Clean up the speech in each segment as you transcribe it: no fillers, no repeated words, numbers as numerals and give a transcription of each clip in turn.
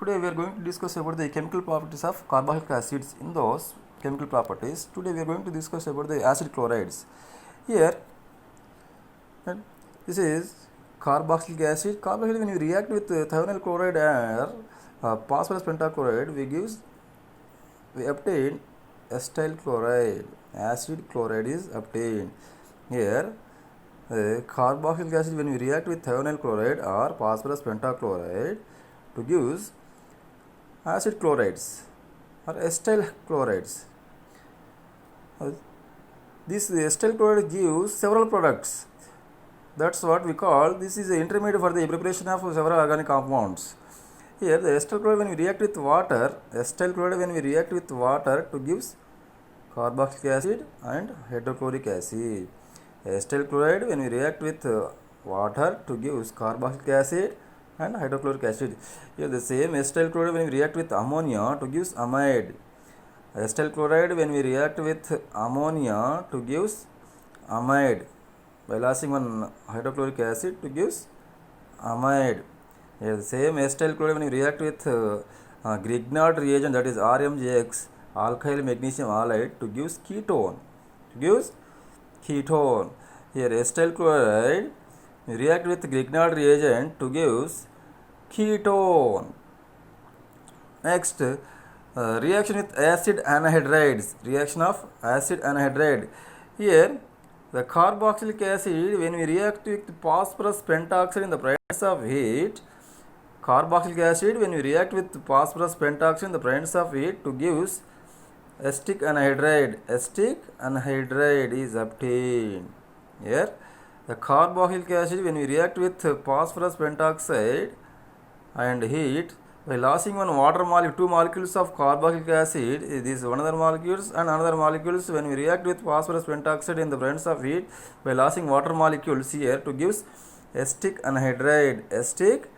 Today we are going to discuss about the chemical properties of carboxylic acids. In those chemical properties, today we are going to discuss about the acid chlorides. Here, this is carboxylic acid. Carboxylic, when you react with thionyl chloride or phosphorus pentachloride, we obtain acetyl chloride. Acid chloride is obtained. Here, carboxylic acid, when we react with thionyl chloride or phosphorus pentachloride, to give acid chlorides or acetyl chlorides. This acetyl chloride gives several products. That's what we call, this is an intermediate for the preparation of several organic compounds. Here the acetyl chloride, when we react with water, to gives carboxylic acid and hydrochloric acid. Acetyl chloride, when we react with water, to gives carboxylic acid and hydrochloric acid. Here the same acetyl chloride, when we react with ammonia, to gives amide. Acetyl chloride, when we react with ammonia, to gives amide. By lossing one hydrochloric acid, to gives amide. Here the same acetyl chloride, when we react with Grignard reagent, that is RMJX, alkyl magnesium halide, to gives ketone. Here acetyl chloride, we react with Grignard reagent to gives ketone. Next, reaction with acid anhydrides. Reaction of acid anhydride. Here, the carboxylic acid, when we react with phosphorus pentoxide in the presence of heat, carboxylic acid, when we react with phosphorus pentoxide in the presence of heat, to gives acetic anhydride. Acetic anhydride is obtained. Here, the carboxylic acid, when we react with phosphorus pentoxide and heat, by lossing one water molecule, two molecules of carboxylic acid, these one other molecules and another molecules, when we react with phosphorus pentoxide in the presence of heat, by lossing water molecules here, to gives acetic anhydride. Acetic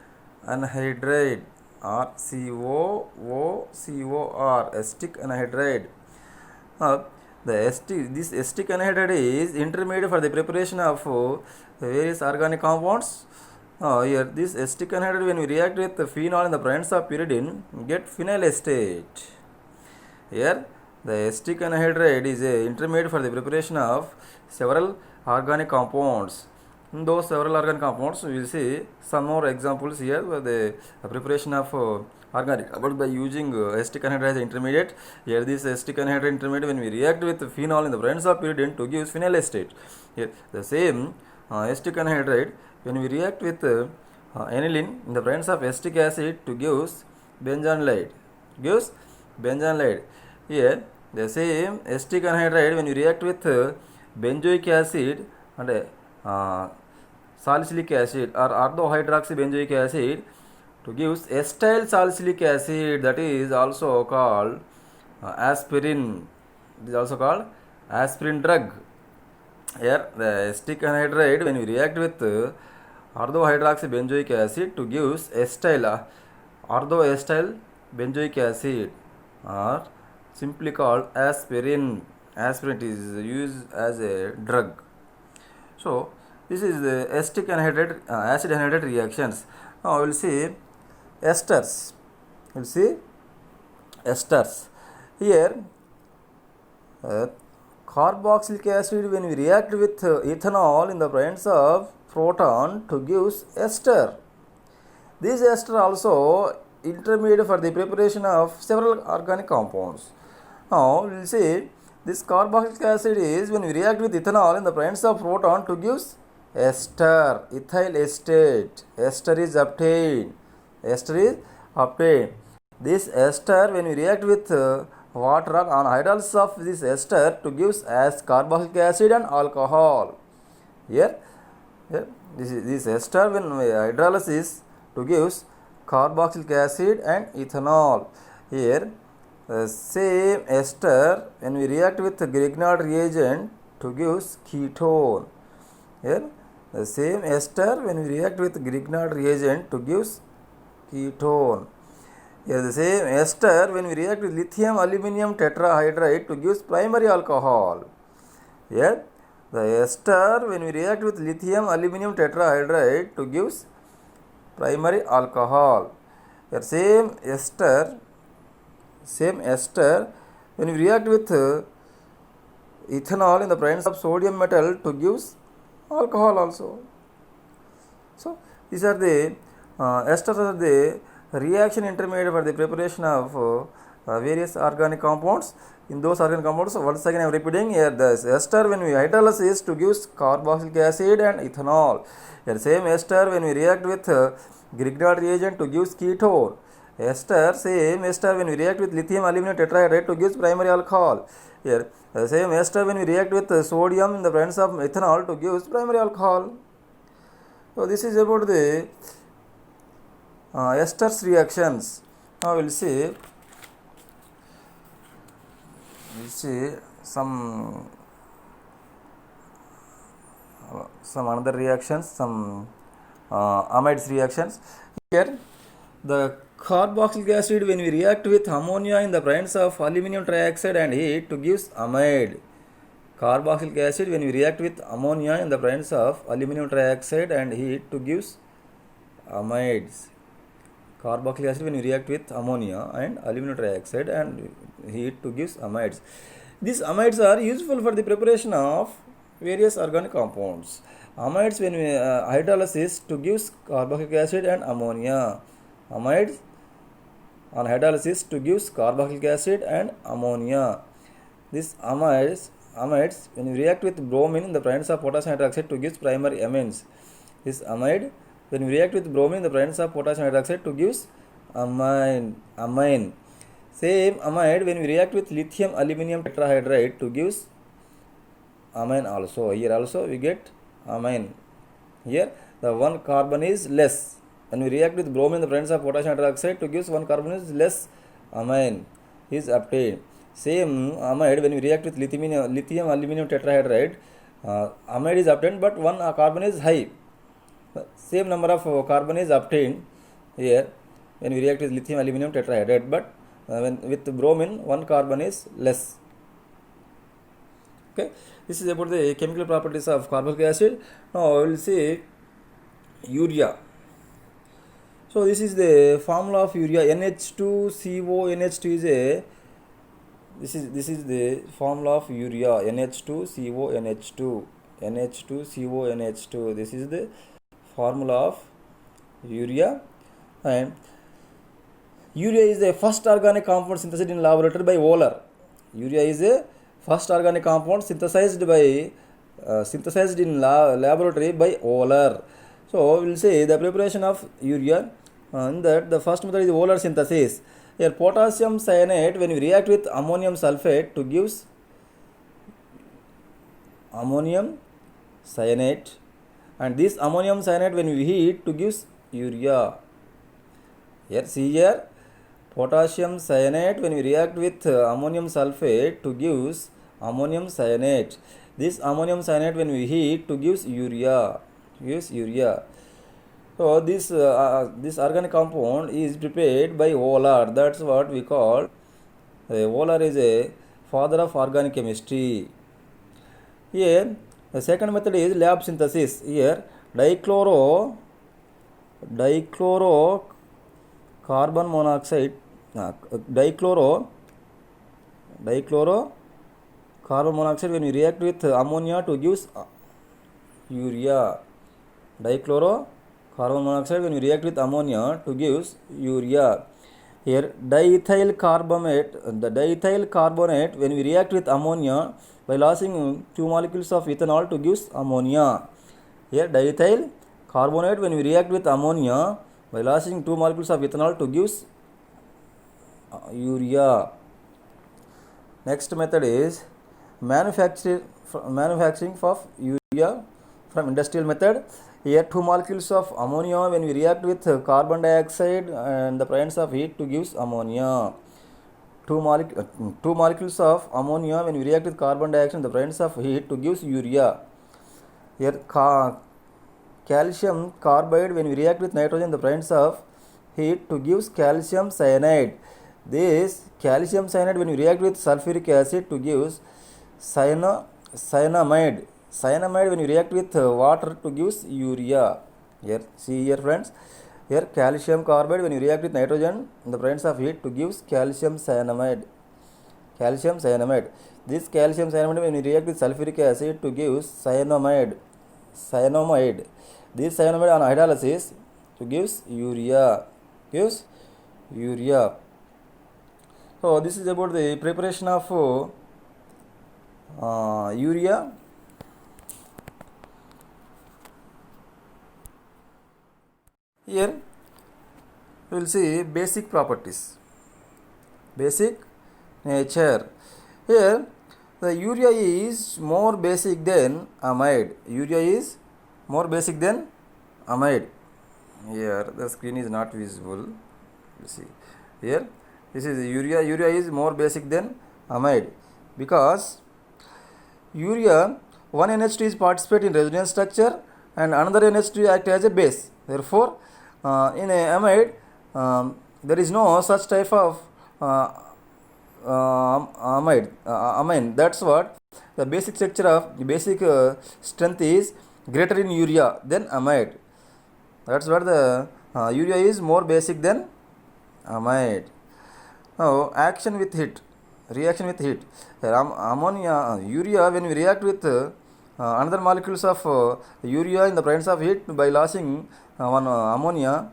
anhydride or COOCOR, acetic anhydride. This acetic anhydride is intermediate for the preparation of various organic compounds. Here this acetic anhydride, when we react with the phenol in the presence of pyridine, get phenyl acetate. Here the acetic anhydride is a intermediate for the preparation of several organic compounds. In those several organic compounds, we will see some more examples here for the preparation of organic compounds by using acetic anhydride as intermediate. Here this acetic anhydride intermediate, when we react with phenol in the presence of pyridine, to give phenyl acetate. Here the same acetic anhydride, when we react with aniline in the presence of acetic acid, to gives benzoylide. Here the same acetic anhydride, when we react with benzoic acid and salicylic acid or orthohydroxybenzoic acid, to gives acetyl salicylic acid, that is also called aspirin. It is also called aspirin drug. Here the acetic anhydride, when we react with orthohydroxybenzoic acid, to gives acetyl orthoacetyl benzoic acid, or simply called aspirin. Aspirin is used as a drug. So this is the acetic anhydride acid anhydride reactions. Now we will see esters. Here carboxylic acid, when we react with ethanol in the presence of proton, to gives ester. This ester also intermediate for the preparation of several organic compounds. Now we will see this carboxylic acid is, when we react with ethanol in the presence of proton, to gives ester, ethyl acetate. Ester is obtained. This ester, when we react with water on hydrolysis of this ester, to gives as carboxylic acid and alcohol. Here this ester, when hydrolysis, to gives carboxylic acid and ethanol. Here the same ester, when we react with Grignard reagent, to gives ketone. Here the same ester, when we react with Grignard reagent, to gives ketone. Here the same ester, when we react with lithium aluminum tetrahydride, to gives primary alcohol. Here the ester, when we react with lithium aluminum tetrahydride, to gives primary alcohol. Here same ester when we react with ethanol in the presence of sodium metal to gives alcohol also. So these are the esters are the reaction intermediate for the preparation of various organic compounds. In those organic compounds, once again I am repeating here, the ester when we hydrolysis to gives carboxylic acid and ethanol. Here same ester when we react with Grignard reagent to gives ketone. Same ester when we react with lithium aluminum tetrahydride to gives primary alcohol. Here same ester when we react with sodium in the presence of ethanol to gives primary alcohol. So this is about the esters reactions. Now we'll see some another reactions, some amides reactions. Here the carboxylic acid when we react with ammonia in the presence of aluminum trioxide and heat to gives amide. Carboxylic acid when we react with ammonia in the presence of aluminum trioxide and heat to gives amides. Carboxylic acid when we react with ammonia and aluminum trioxide and heat to gives amides. These amides are useful for the preparation of various organic compounds. Amides when we hydrolysis to gives carboxylic acid and ammonia. Amides on hydrolysis to gives carboxylic acid and ammonia. These amides when we react with bromine in the presence of potassium hydroxide to gives primary amines. This amide when we react with bromine in the presence of potassium hydroxide to gives amine. Same amide when we react with lithium aluminum tetrahydride to gives amine also. Here also we get amine. Here the one carbon is less. When we react with bromine in the presence of potassium hydroxide to gives one carbon is less, amine is obtained. Same amide when we react with lithium aluminum tetrahydride, amide is obtained but one carbon is high. Same number of carbon is obtained here when we react with lithium aluminum tetrahydride, but when with bromine one carbon is less. Okay, this is about the chemical properties of carboxylic acid. Now we will see urea. So this is the formula of urea. NH2CONH2 is a this is the formula of urea. NH2CONH2. NH2CONH2. This is the formula of urea, and urea is the first organic compound synthesized in laboratory by Wohler. Urea is a first organic compound synthesized in laboratory by Wohler. So we will say the preparation of urea. In that the first method is Wohler synthesis. Here potassium cyanate when we react with ammonium sulfate to gives ammonium cyanate, and this ammonium cyanate when we heat to gives urea. Here see here potassium cyanate when we react with ammonium sulfate to gives ammonium cyanate. This ammonium cyanate when we heat to gives urea. So this organic compound is prepared by Wohler. That's what we call Wohler is a father of organic chemistry. Here the second method is lab synthesis. Here dichloro carbon monoxide dichloro carbon monoxide when we react with ammonia to gives urea. Dichloro carbon monoxide when we react with ammonia to gives urea. Here diethyl carbonate when we react with ammonia by losing 2 molecules of ethanol to gives ammonia. Here diethyl carbonate when we react with ammonia by losing 2 molecules of ethanol to gives urea. Next method is manufacturing of urea from industrial method. Here 2 molecules of ammonia when we react with carbon dioxide and the presence of heat to gives ammonia. 2 molecules of ammonia when we react with carbon dioxide and the presence of heat to gives urea. Here calcium carbide when we react with nitrogen in the presence of heat to gives calcium cyanide. This calcium cyanide when we react with sulfuric acid to gives cyanamide. Cyanamide when we react with water to gives urea. Here see here friends, Here calcium carbide when you react with nitrogen in the presence of heat to gives calcium cyanamide. Calcium cyanamide. This calcium cyanamide when you react with sulfuric acid to gives cyanamide. Cyanamide. This cyanamide on hydrolysis to gives urea. Gives urea. So this is about the preparation of urea. Here we will see basic properties, basic nature. Here the urea is more basic than amide. Urea is more basic than amide. Here the screen is not visible. You see here, this is urea. Urea is more basic than amide because urea, one NH2 is participate in resonance structure and another NH2 act as a base. Therefore in a amide there is no such type of amine. That's what the basic structure of the basic strength is greater in urea than amide. That's what the urea is more basic than amide. Now action with heat, reaction with heat. Ammonia, urea, when we react with another molecules of urea in the presence of heat by losing one ammonia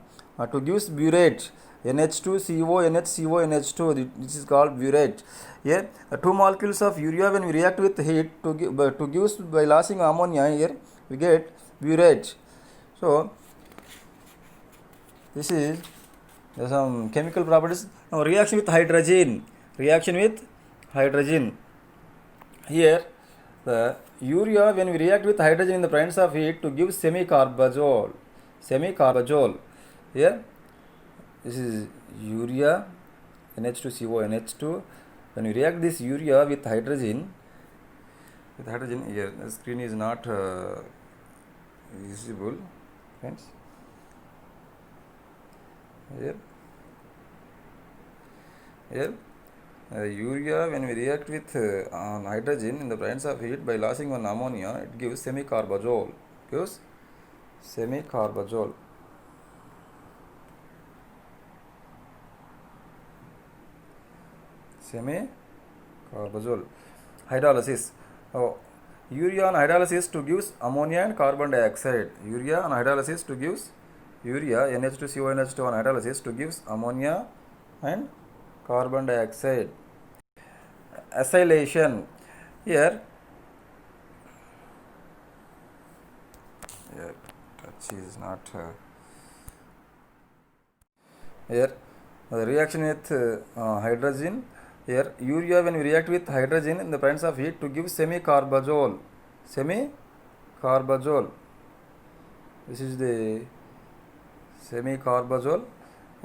to gives burette, NH2CO, NHCO, NH2. This is called burette. Here, two molecules of urea when we react with heat to gives by losing ammonia. Here we get burette. So this is some chemical properties. Now reaction with hydrogen. Reaction with hydrogen. Here the urea when we react with hydrogen in the presence of heat to give semi-carbazole. Semi-carbazole. Here this is urea, NH2CO, NH2. When we react this urea with hydrogen, here the screen is not visible, friends. Here urea when we react with hydrogen in the presence of heat by losing one ammonia, it gives semi-carbazole. Semi-carbazole. Hydrolysis. Urea on hydrolysis to gives ammonia and carbon dioxide. Urea on hydrolysis to gives urea, NH2CO, NH2 on hydrolysis to gives ammonia and carbon dioxide. Acylation. Here touch is not here the reaction with hydrogen. Here urea when we react with hydrogen in the presence of heat to give semi-carbazole. This is the semi-carbazole.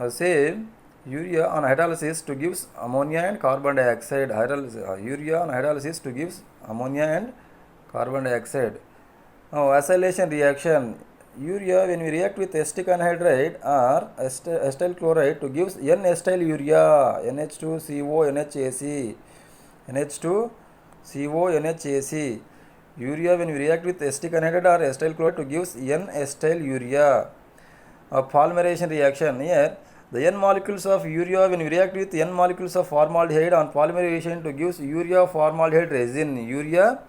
Same urea on hydrolysis to gives ammonia and carbon dioxide. Urea on hydrolysis to gives ammonia and carbon dioxide. Now acylation reaction. Urea when we react with acetic anhydride or acetyl chloride to gives N-acetyl urea, NH2CO, NHAC. NH2CO, NHAC. Urea when we react with acetic anhydride or acetyl chloride to gives N-acetyl urea. Polymerization reaction. Here the N molecules of urea when we react with N molecules of formaldehyde on polymerization to gives urea formaldehyde resin. Urea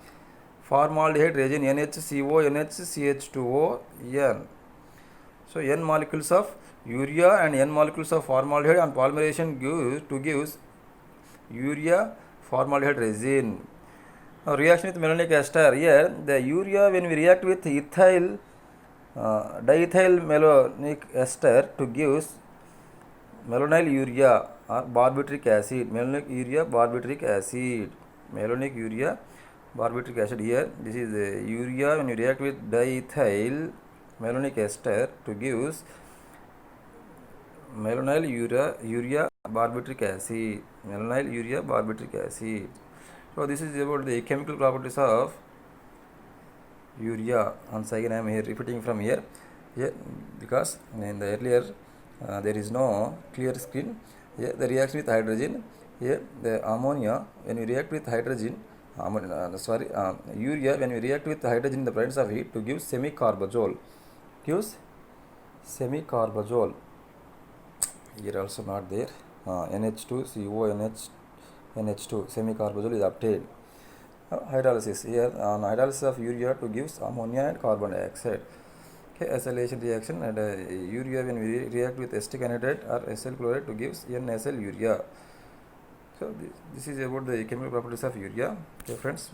formaldehyde resin, NHCO, NHCH2O, N. So N molecules of urea and N molecules of formaldehyde on polymerization gives urea formaldehyde resin. Now reaction with malonic ester. Here the urea when we react with ethyl diethyl malonic ester to gives malonyl urea or barbitric acid. Malonic urea barbitric acid. Malonic urea barbitric acid. Here this is urea when you react with diethyl malonic ester to gives malonyl urea barbitric acid. Malonyl urea barbitric acid. So this is about the chemical properties of urea. Once again I am here repeating from here because in the earlier there is no clear screen. Here the reaction with hydrogen. Here the ammonia when we react with hydrogen urea when we react with hydrogen in the presence of heat to give semi-carbazole. Gives semicarbazole. Here also not there. NH2CONH NH2 semicarbazole is obtained. Hydrolysis. Here on hydrolysis of urea to gives ammonia and carbon dioxide. Okay, acylation reaction, and urea when we react with acetic anhydride or acyl chloride to gives NaCl urea. So this is about the chemical properties of urea. Okay friends.